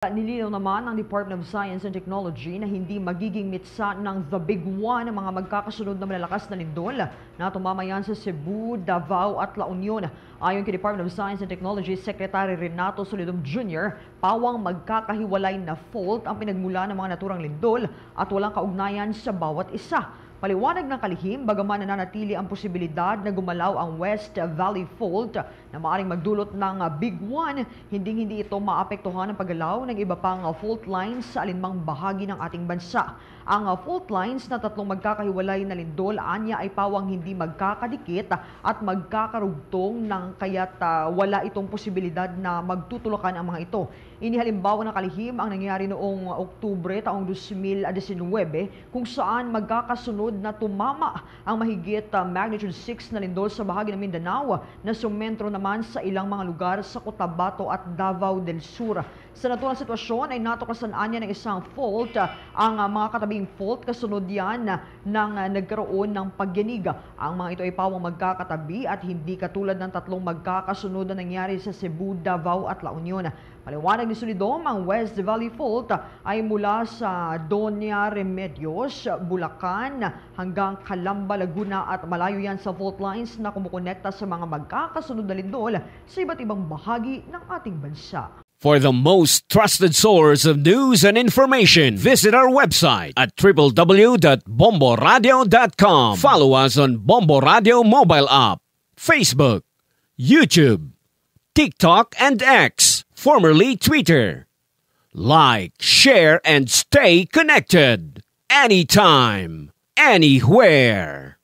Nilinaw naman ng Department of Science and Technology na hindi magiging mitsa ng The Big One ang mga magkakasunod na malalakas na lindol na tumamayan sa Cebu, Davao at La Union. Ayon kay Department of Science and Technology Secretary Renato Solidum Jr., pawang magkakahiwalay na fault ang pinagmula ng mga naturang lindol at walang kaugnayan sa bawat isa. Paliwanag ng kalihim, bagaman nananatili ang posibilidad na gumalaw ang West Valley Fault na maaaring magdulot ng Big One, hindi ito maapektuhan ng paggalaw ng iba pang fault lines sa alinmang bahagi ng ating bansa. Ang fault lines na tatlong magkakahiwalay na lindol anya ay pawang hindi magkakadikit at magkakarugtong ng kaya't wala itong posibilidad na magtutulakan ang mga ito. Inihalimbawa ng kalihim ang nangyari noong Oktubre taong 2019 kung saan magkakasunod na tumama ang mahigit magnitude 6 na lindol sa bahagi ng Mindanao na sumentro naman sa ilang mga lugar sa Cotabato at Davao del Sur. Sa naturang sitwasyon ay natuklasan anya ng isang fault ang mga katabing fault kasunod yan ng nagkaroon ng pagyanig. Ang mga ito ay pawang magkakatabi at hindi katulad ng tatlong magkakasunod na nangyari sa Cebu, Davao at La Union. Paliwanag ni Solidum, ang West Valley Fault ay mula sa Doña Remedios, Bulacan hanggang Calamba, Laguna at malayo yan sa fault lines na kumukonekta sa mga magkakasunod na lindol sa iba't ibang bahagi ng ating bansa. For the most trusted source of news and information, visit our website at www.bomboradio.com. Follow us on Bombo Radio mobile app, Facebook, YouTube, TikTok, and X, formerly Twitter. Like, share, and stay connected. Anytime, anywhere.